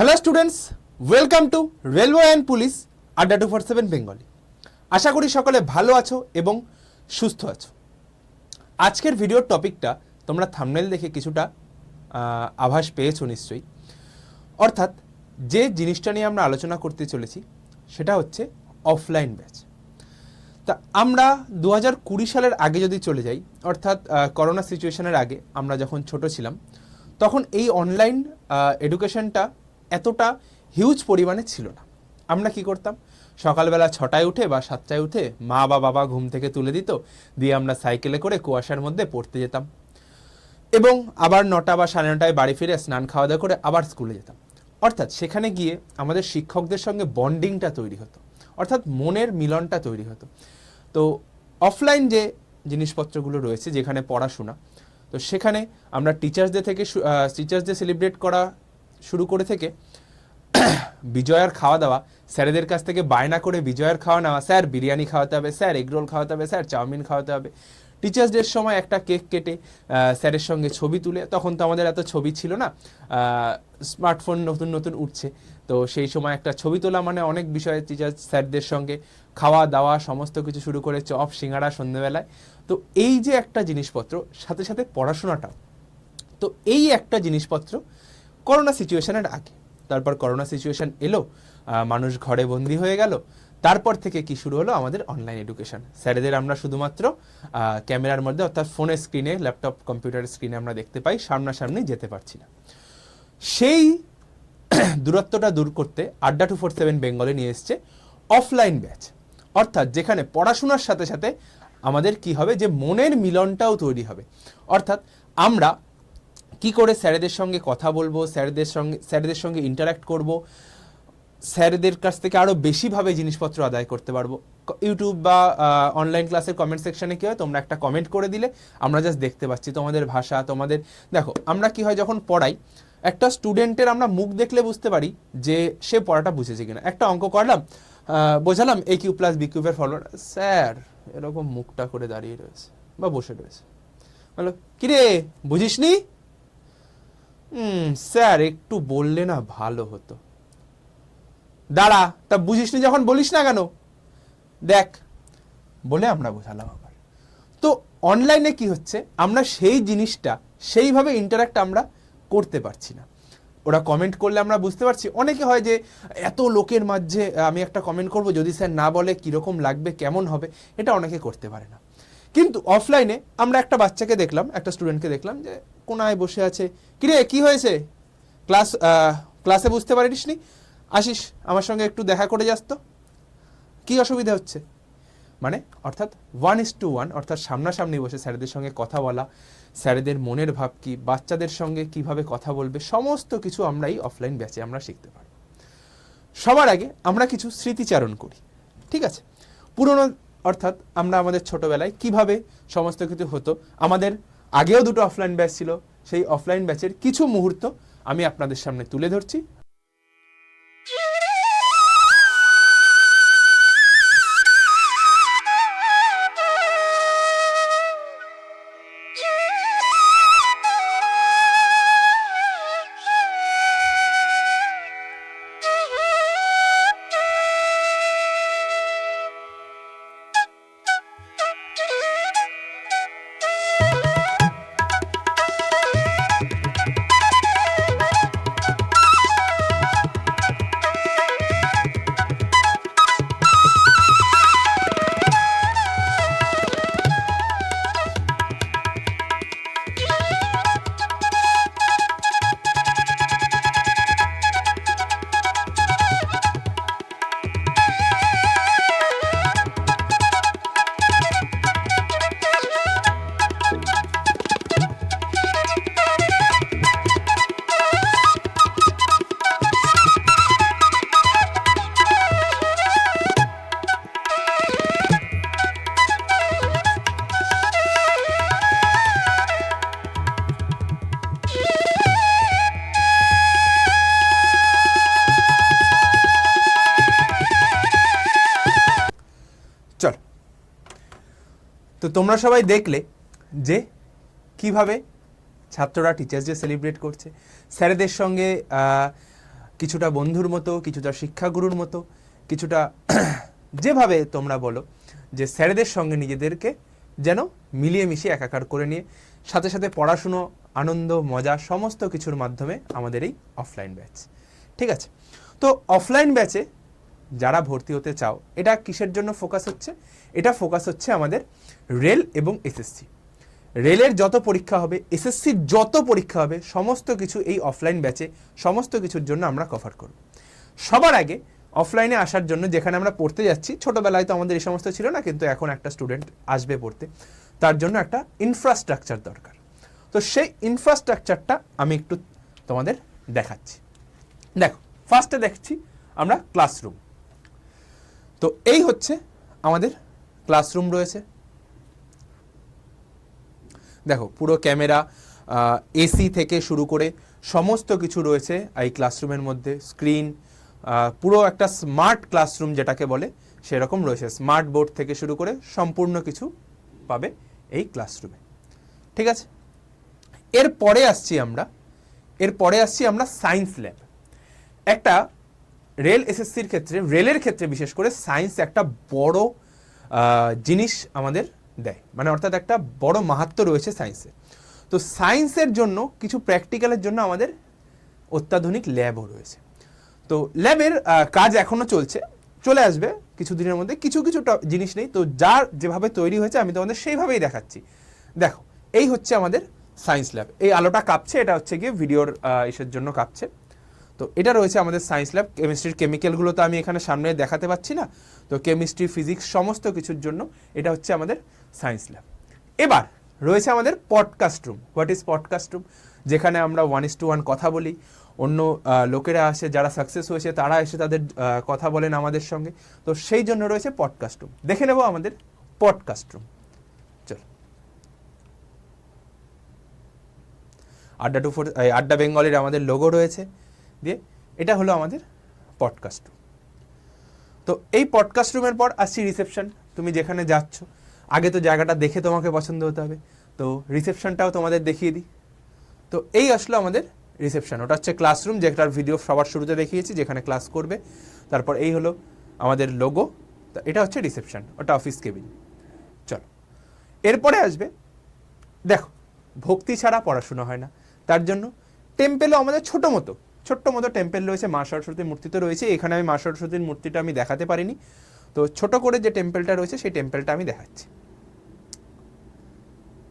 Hello students, welcome to railway and police আড্ডা 247 Bengali. আশা করি সকলে ভালো আছো এবং সুস্থ আছো। আজকের ভিডিওর টপিকটা তোমরা থাম্বনেল দেখে কিছুটা আভাস পেয়েছো নিশ্চয়ই। অর্থাৎ যে জিনিসটা নিয়ে আমরা আলোচনা করতে চলেছি সেটা হচ্ছে অফলাইন ব্যাচ। তা আমরা 2020 সালের আগে যদি চলে যাই, অর্থাৎ করোনা সিচুয়েশনের আগে আমরা যখন ছোট ছিলাম, তখন এই অনলাইন এডুকেশনটা এতটা হিউজ পরিমাণে ছিল না। আমরা কি করতাম, সকালবেলা 6টায় উঠে বা 7টায় উঠে মা বা বাবা ঘুম থেকে তুলে দিত, দিয়ে আমরা সাইকেলে করে কুয়াশার মধ্যে পড়তে যেতাম এবং আবার 9টা বা 9:30টায় বাড়ি ফিরে স্নান খাওয়া দাওয়া করে আবার স্কুলে যেতাম। অর্থাৎ সেখানে গিয়ে আমাদের শিক্ষকদের সঙ্গে বন্ডিংটা তৈরি হতো, অর্থাৎ মনের মিলনটা তৈরি হতো। তো অফলাইন যে জিনিসপত্রগুলো রয়েছে, যেখানে পড়াশোনা, তো সেখানে আমরা টিচার্স ডে সেলিব্রেট করা শুরু করে থেকে বিজয়ার খাওয়া দাওয়া, স্যারেদের কাছ থেকে বায়না করে বিজয়ার খাওয়া নেওয়া, স্যার বিরিয়ানি খাওয়াতে হবে, স্যার এগরোল খাওয়াতে হবে, স্যার চাউমিন খাওয়াতে হবে। টিচার্স ডের সময় একটা কেক কেটে স্যারের সঙ্গে ছবি তুলে, তখন তো আমাদের এত ছবি ছিল না, স্মার্টফোন নতুন নতুন উঠছে, তো সেই সময় একটা ছবি তোলা মানে অনেক বিষয়ে টিচার স্যারদের সঙ্গে খাওয়া দাওয়া সমস্ত কিছু শুরু করে চপ সিঙ্গাড়া সন্ধ্যেবেলায়। তো এই যে একটা জিনিসপত্র, সাথে সাথে পড়াশোনাটাও, তো এই একটা জিনিসপত্র করোনা সিচুয়েশনের আগে। তারপর করোনা সিচুয়েশন এলো, মানুষ ঘরে বন্দি হয়ে গেল, তারপর থেকে কি শুরু হলো আমাদের অনলাইন এডুকেশন। স্যারেদের আমরা শুধুমাত্র ক্যামেরার মধ্যে, অর্থাৎ ফোনের স্ক্রিনে, ল্যাপটপ কম্পিউটারের স্ক্রিনে আমরা দেখতে পাই, সামনাসামনি যেতে পারছি না। সেই দূরত্বটা দূর করতে আড্ডা 247 বেঙ্গলে নিয়ে এসছে অফলাইন ব্যাচ। অর্থাৎ যেখানে পড়াশোনার সাথে সাথে আমাদের কি হবে, যে মনের মিলনটাও তৈরি হবে। অর্থাৎ আমরা কি করে স্যারেদের সঙ্গে কথা বলবো, স্যারেদের সঙ্গে ইন্টারাক্ট করব, স্যারদের কাছ থেকে আরও বেশিভাবে জিনিসপত্র আদায় করতে পারবো। ইউটিউব বা অনলাইন ক্লাসের কমেন্ট সেকশনে কী হয়, তোমরা একটা কমেন্ট করে দিলে আমরা জাস্ট দেখতে পাচ্ছি তোমাদের ভাষা, তোমাদের দেখো। আমরা কি হয়, যখন পড়াই, একটা স্টুডেন্টের আমরা মুখ দেখলে বুঝতে পারি যে সে পড়াটা বুঝেছে কিনা। একটা অঙ্ক করলাম, বোঝালাম এ কিউ প্লাস বি কিউবের ফর্মুলা, স্যার এরকম মুখটা করে দাঁড়িয়ে রয়েছে বা বসে রয়েছে, বলো কিরে বুঝিসনি? স্যার একটু বললে না ভালো হতো। দাঁড়া, তা বুঝিসনি যখন বলিস না কেন, দেখ বলে আমরা বোঝালাম আবার। তো অনলাইনে কি হচ্ছে, আমরা সেই জিনিসটা সেইভাবে ইন্টারাক্ট আমরা করতে পারছি না। ওরা কমেন্ট করলে আমরা বুঝতে পারছি। অনেকে হয় যে এত লোকের মাঝে আমি একটা কমেন্ট করব, যদি স্যার না বলে কীরকম লাগবে, কেমন হবে, এটা অনেকে করতে পারে না। কিন্তু অফলাইনে আমরা একটা বাচ্চাকে দেখলাম, একটা স্টুডেন্টকে দেখলাম যে কোনায় বসে আছে, কিরে কি হয়েছে, ক্লাসে বুঝতে পারিস নি, আসিস আমার সঙ্গে একটু দেখা করে যাস তো, কী অসুবিধা হচ্ছে। মানে অর্থাৎ 1:1, অর্থাৎ সামনাসামনি বসে স্যারেদের সঙ্গে কথা বলা, স্যারেদের মনের ভাব কি, বাচ্চাদের সঙ্গে কিভাবে কথা বলবে, সমস্ত কিছু আমরা এই অফলাইন ব্যাচে আমরা শিখতে পারব। সবার আগে আমরা কিছু স্মৃতিচারণ করি, ঠিক আছে? পুরনো, অর্থাৎ আমরা আমাদের ছোটবেলায় কিভাবে সমস্ত কিছু হতো, আমাদের আগেও দুটো অফলাইন ব্যাচ ছিল, সেই অফলাইন ব্যাচের কিছু মুহূর্ত আমি আপনাদের সামনে তুলে ধরছি। চল, তো তোমরা সবাই দেখলে যে কিভাবে ছাত্ররা টিচার্স ডে সেলিব্রেট করছে, স্যারেদের সঙ্গে কিছুটা বন্ধুর মতো, কিছুটা শিক্ষাগুরুর মতো, কিছুটা যেভাবে তোমরা বলো, যে স্যারেদের সঙ্গে নিজেদেরকে যেন মিলিয়ে মিশিয়ে একাকার করে নিয়ে সাথে সাথে পড়াশুনো, আনন্দ, মজা সমস্ত কিছুর মাধ্যমে আমাদের এই অফলাইন ব্যাচ। ঠিক আছে, তো অফলাইন ব্যাচে যারা ভর্তি হতে চাও, এটা কিসের জন্য ফোকাস হচ্ছে? এটা ফোকাস হচ্ছে আমাদের রেল এবং এসএসসি। রেলের যত পরীক্ষা হবে, এসএসসির যত পরীক্ষা হবে, সমস্ত কিছু এই অফলাইন ব্যাচে সমস্ত কিছুর জন্য আমরা কভার করব। সবার আগে অফলাইনে আসার জন্য, যেখানে আমরা পড়তে যাচ্ছি, ছোটোবেলায় তো আমাদের এই সমস্ত ছিল না, কিন্তু এখন একটা স্টুডেন্ট আসবে পড়তে, তার জন্য একটা ইনফ্রাস্ট্রাকচার দরকার। তো সেই ইনফ্রাস্ট্রাকচারটা আমি একটু তোমাদের দেখাচ্ছি। দেখো, ফার্স্টে দেখছি আমরা ক্লাসরুম। তো এই হচ্ছে আমাদের ক্লাসরুম রয়েছে। দেখো, পুরো ক্যামেরা, এসি থেকে শুরু করে সমস্ত কিছু রয়েছে এই ক্লাসরুমের মধ্যে। স্ক্রিন, পুরো একটা স্মার্ট ক্লাসরুম যেটাকে বলে সেরকম রয়েছে। স্মার্ট বোর্ড থেকে শুরু করে সম্পূর্ণ কিছু পাবে এই ক্লাসরুমে। ঠিক আছে, এরপরে আসছি আমরা সায়েন্স ল্যাব। একটা রেল এসএসসির ক্ষেত্রে, রেলের ক্ষেত্রে বিশেষ করে সায়েন্স একটা বড় জিনিস আমাদের দেয়, মানে অর্থাৎ একটা বড় মাহাত্ম্য রয়েছে সায়েন্সের। তো সায়েন্সের জন্য কিছু প্র্যাকটিক্যালের জন্য আমাদের অত্যাধুনিক ল্যাবও রয়েছে। তো ল্যাবের কাজ এখনও চলে আসবে কিছুদিনের মধ্যে। কিছু জিনিস নেই, তো যার যেভাবে তৈরি হয়েছে আমি তোমাদের সেইভাবেই দেখাচ্ছি। দেখো, এই হচ্ছে আমাদের সায়েন্স ল্যাব। এই আলোটা কাঁপছে, এটা হচ্ছে গিয়ে ভিডিওর ইসের জন্য কাঁপছে। তো এটা রয়েছে আমাদের সায়েন্স ল্যাব। কেমিস্ট্রির কেমিক্যালগুলো তো আমি এখানে সামনে দেখাতে পাচ্ছি না, তো কেমিস্ট্রি, ফিজিক্স সমস্ত কিছুর জন্য এটা হচ্ছে আমাদের সায়েন্স ল্যাব। এবার রয়েছে আমাদের podcast room. What is podcast room? যেখানে আমরা 1:1 কথা বলি। অন্য লোকেরা আসে, যারা সাকসেস হয়েছে তারা এসে তাদের কথা বলেন আমাদের সঙ্গে। তো সেই জন্য রয়েছে পডকাস্ট রুম। দেখে নেব আমাদের পডকাস্ট রুম। চল, আড্ডা বেঙ্গলের আমাদের লোগো রয়েছে দিয়ে, এটা হলো আমাদের পডকাস্ট রুম। তো এই পডকাস্ট রুমের পর আসছি রিসেপশন। তুমি যেখানে যাচ্ছ, আগে তো জায়গাটা দেখে তোমাকে পছন্দ হতে হবে, তো রিসেপশনটাও তোমাদের দেখিয়ে দিই। তো এই আসলো আমাদের রিসেপশন। ওটা হচ্ছে ক্লাসরুম, যেটার ভিডিও সবার শুরুতে দেখিয়েছি, যেখানে ক্লাস করবে। তারপর এই হলো আমাদের লোগো। তো এটা হচ্ছে রিসেপশন, ওটা অফিস কেবিন। চলো, এরপরে আসবে, দেখো, ভক্তি ছাড়া পড়াশোনা হয় না। তার জন্য টেম্পেলও আমাদের ছোট্ট মতো টেম্পেল রয়েছে। মা সরস্বতীর মূর্তি তো রয়েছে। এখানে আমি মা সরস্বতীর মূর্তিটা আমি দেখাতে পারিনি, তো ছোট করে যে টেম্পেলটা রয়েছে সেই টেম্পেলটা আমি দেখাচ্ছি।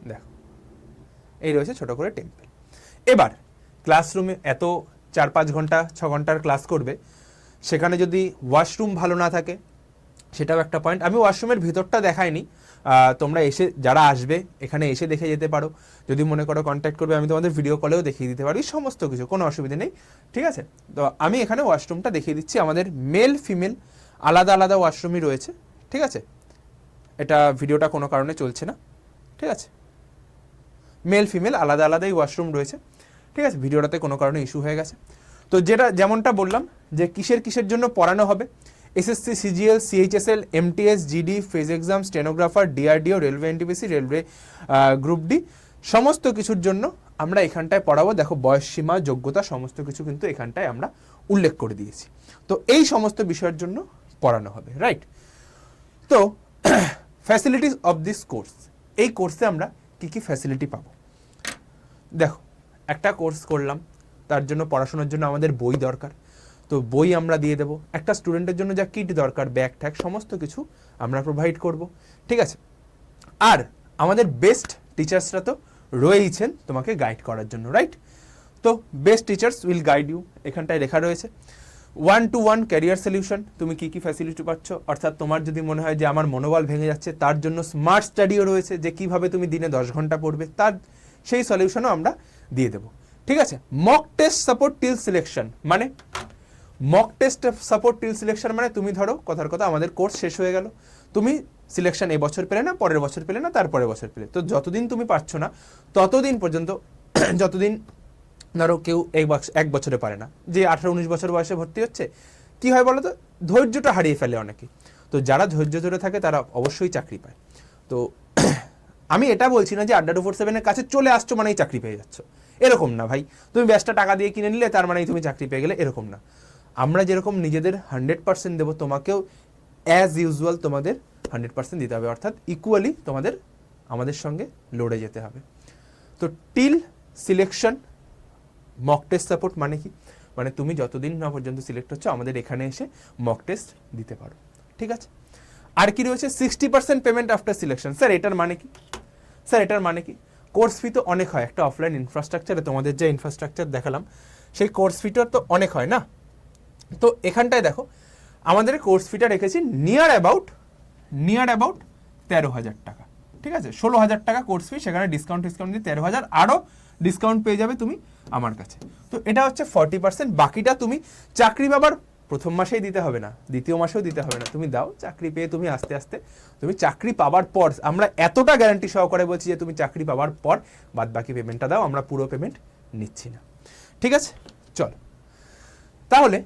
দেখো, এই রয়েছে ছোট করে টেম্পেল। এবার ক্লাসরুমে এত 4-5 ঘন্টা 6 ঘন্টার ক্লাস করবে, সেখানে যদি ওয়াশরুম ভালো না থাকে, সেটাও একটা পয়েন্ট। আমি ওয়াশরুমের ভিতরটা দেখাইনি, তোমরা এসে, যারা আসবে এখানে এসে দেখে যেতে পারো। যদি মনে করো কন্ট্যাক্ট করবে, আমি তোমাদের ভিডিও কলেও দেখিয়ে দিতে পারি, সমস্ত কিছু, কোনো অসুবিধা নেই। ঠিক আছে, তো আমি এখানে ওয়াশরুমটা দেখিয়ে দিচ্ছি। আমাদের মেল ফিমেল আলাদা আলাদা ওয়াশরুমই রয়েছে। ঠিক আছে, এটা ভিডিওটা কোনো কারণে চলছে না। ঠিক আছে, মেল ফিমেল আলাদা আলাদাই ওয়াশরুম রয়েছে। ঠিক আছে, ভিডিওটাতে কোনো কারণে ইস্যু হয়ে গেছে। তো যেমনটা বললাম, যে কিসের জন্য পড়ানো হবে, SSC, CGL, CHSL, MTS, GD, phase exam, stenographer, DRDO, railway NTPC, railway group D, সমস্ত কিছুর জন্য আমরা এখানটায় পড়াবো। দেখো, বয়সসীমা, যোগ্যতা সমস্ত কিছু কিন্তু এখানটায় আমরা উল্লেখ করে দিয়েছি। তো এই সমস্ত বিষয়ের জন্য পড়ানো হবে, রাইট? তো ফ্যাসিলিটিস অফ দিস কোর্স, এই কোর্সে আমরা কি ফ্যাসিলিটি পাবো? দেখো, একটা কোর্স করলাম, তার জন্য পড়াশোনার জন্য আমাদের বই দরকার। তো বই আমরা দিয়ে দেবো। একটা স্টুডেন্টের জন্য যা কিট দরকার, ব্যাগ ট্যাগ সমস্ত কিছু আমরা প্রোভাইড করব। ঠিক আছে, আর আমাদের বেস্ট টিচার্সরা তো রয়েইছেন তোমাকে গাইড করার জন্য, রাইট? তো best teachers will guide you, এখানটায় লেখা রয়েছে। 1-to-1 ক্যারিয়ার সলিউশন, তুমি কি ফ্যাসিলিটি পাচ্ছ, অর্থাৎ তোমার যদি মনে হয় যে আমার মনোবল ভেঙে যাচ্ছে, তার জন্য স্মার্ট স্টাডিও রয়েছে, যে কিভাবে তুমি দিনে 10 ঘন্টা পড়বে, তার সেই সলিউশনও আমরা দিয়ে দেবো। ঠিক আছে, mock test support till selection, মানে mock test support till selection মানে তুমি ধরো, কথার কথা, আমাদের কোর্স শেষ হয়ে গেল, তুমি সিলেকশন এবছর পেলে না, পরের বছর পেলে না, তারপরের বছর পেলে, তো যতদিন তুমি পাচ্ছ না ততদিন পর্যন্ত, যতদিন ধরো কেউ 1 বছরে পারে না, যে 18-19 বছর বয়সে ভর্তি হচ্ছে, কি হয় বলো তো, ধৈর্যটা হারিয়ে ফেলে অনেকে। তো যারা ধৈর্য ধরে থাকে তারা অবশ্যই চাকরি পায়। তো আমি এটা বলছি না যে আড্ডা 247-এর কাছে চলে আসছো মানেই চাকরি পেয়ে যাচ্ছ, এরকম না ভাই, তুমি ব্যাচটা টাকা দিয়ে কিনে নিলে তার মানে তুমি চাকরি পেয়ে গেলে, এরকম না। আমরা যেরকম নিজেদের 100% দেবো, তোমাকেও অ্যাজ ইউজুয়াল তোমাদের 100% দিতে হবে, অর্থাৎ ইকুয়ালি তোমাদের আমাদের সঙ্গে লড়ে যেতে হবে। তো till selection mock test support মানে কি, মানে তুমি যতদিন না পর্যন্ত সিলেক্ট হচ্ছে আমাদের এখানে এসে মক টেস্ট দিতে পারো, ঠিক আছে। আর কি রয়েছে 60% পেমেন্ট আফটার সিলেকশন। স্যার এটার মানে কি? স্যার এটার মানে কি, কোর্স ফি তো অনেক হয় একটা অফলাইন ইনফ্রাস্ট্রাকচারে, তোমাদের যে ইনফ্রাস্ট্রাকচার দেখালাম সেই কোর্স ফিটার তো অনেক হয় না। তো এখানটায় দেখো আমাদের কোর্স ফিটা রেখেছি নিয়ার অ্যাবাউট 13,000 টাকা, ঠিক আছে। 16,000 টাকা কোর্স ফি, সেখানে ডিসকাউন্ট দিয়ে 13,000, আরও ডিসকাউন্ট পেয়ে যাবে তুমি আমার কাছে। তো এটা হচ্ছে 40%। বাকিটা তুমি চাকরি পাবার প্রথম মাসেই দিতে হবে না, দ্বিতীয় মাসেও দিতে হবে না, তুমি দাও, চাকরি পেয়ে তুমি আস্তে আস্তে তুমি চাকরি পাবার পর, আমরা এতটা গ্যারান্টি সহকারে বলছি যে তুমি চাকরি পাবার পর বাদ বাকি পেমেন্টটা দাও, আমরা পুরো পেমেন্ট নিচ্ছি না, ঠিক আছে। চল তাহলে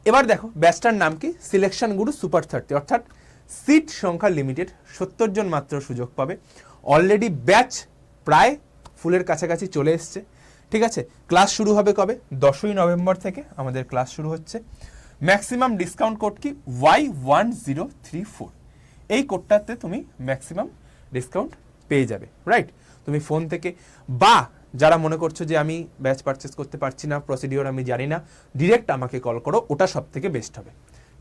এবার দেখো ব্যাচটার নাম কি, সিলেকশন গুরু সুপার 30, অর্থাৎ সিট সংখ্যা লিমিটেড, 70 জন মাত্র সুযোগ পাবে। অলরেডি ব্যাচ প্রায় ফুলের কাছাকাছি চলে এসছে, ঠিক আছে। ক্লাস শুরু হবে কবে? 10ই নভেম্বর থেকে আমাদের ক্লাস শুরু হচ্ছে। ম্যাক্সিমাম ডিসকাউন্ট কোড কি Y1034, এই কোডটাতে তুমি ম্যাক্সিমাম ডিসকাউন্ট পেয়ে যাবে, রাইট। তুমি ফোন থেকে, বা যারা মনে করছো যে আমি ব্যাচ পারচেস করতে পারছি না, প্রসিডিওর আমি জানি না, ডিরেক্ট আমাকে কল করো, ওটা সব থেকে বেস্ট হবে,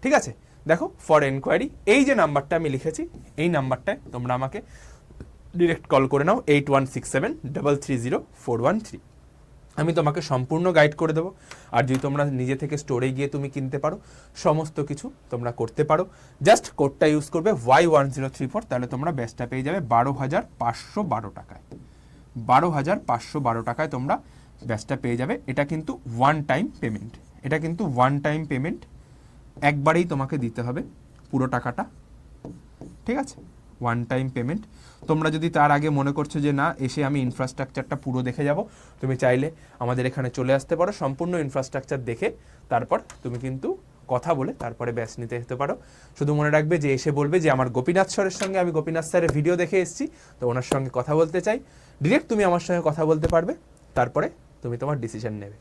ঠিক আছে। দেখো ফর এনকোয়ারি এই যে নাম্বারটা আমি লিখেছি, এই নাম্বারটায় তোমরা আমাকে ডিরেক্ট কল করে নাও, 8167330413। আমি তোমাকে সম্পূর্ণ গাইড করে দেবো। আর যদি তোমরা নিজে থেকে স্টোরে গিয়ে তুমি কিনতে পারো, সমস্ত কিছু তোমরা করতে পারো, জাস্ট কোডটা ইউজ করবে Y1034, তাহলে তোমরা ব্যাচটা পেয়ে যাবে 12,512 টাকায়। 12,512 টাকায় তোমরা ব্যাচটা পেয়ে যাবে। এটা কিন্তু ওয়ান টাইম পেমেন্ট, একবারেই তোমাকে দিতে হবে পুরো টাকাটা, ঠিক আছে। One time payment. তোমরা যদি তার আগে মনে করছো যে না, এসে আমি ইনফ্রাস্ট্রাকচারটা পুরো দেখে যাব, তুমি চাইলে আমাদের এখানে চলে আসতে পারো, সম্পূর্ণ ইনফ্রাস্ট্রাকচার দেখে তারপর তুমি কিন্তু কথা বলে তারপরে ব্যাচ নিতে যেতে পারো। শুধু মনে রাখবে যে এসে বলবে যে আমার গোপীনাথ স্যারের সঙ্গে, আমি গোপীনাথ স্যারের ভিডিও দেখে এসেছি, তো ওনার সঙ্গে কথা বলতে চাই। ডিরেক্ট তুমি আমার সঙ্গে কথা বলতে পারবে, তারপরে তুমি তোমার ডিসিশন নেবে।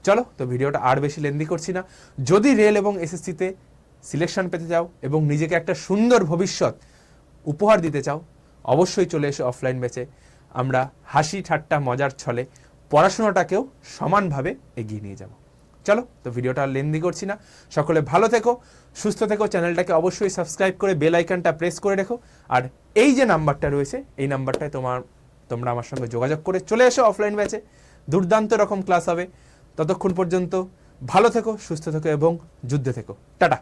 চলো, তো ভিডিওটা আর বেশি লেন্দি করছি না। যদি রেল এবং এসএসসিতে সিলেকশন পেতে চাও এবং নিজেকে একটা সুন্দর ভবিষ্যৎ উপহার দিতে চাও, অবশ্যই চলে এসো অফলাইন ব্যাচে। আমরা হাসি ঠাট্টা মজার ছলে পড়াশোনাটাকেও সমানভাবে এগিয়ে নিয়ে যাব। চলো, তো ভিডিওটা আর লেন্দি করছি না। সকলে ভালো থেকো, সুস্থ থেকো, চ্যানেলটাকে অবশ্যই সাবস্ক্রাইব করে বেল আইকনটা প্রেস করে রেখো। আর এই যে নাম্বারটা রয়েছে, এই নাম্বারটায় তোমরা আমার সঙ্গে যোগাযোগ করে চলে এসো অফলাইন ব্যাচে। দুর্দান্ত রকম ক্লাস হবে। ততক্ষণ পর্যন্ত ভালো থেকো, সুস্থ থেকো এবং যুদ্ধে থেকো। টাটা।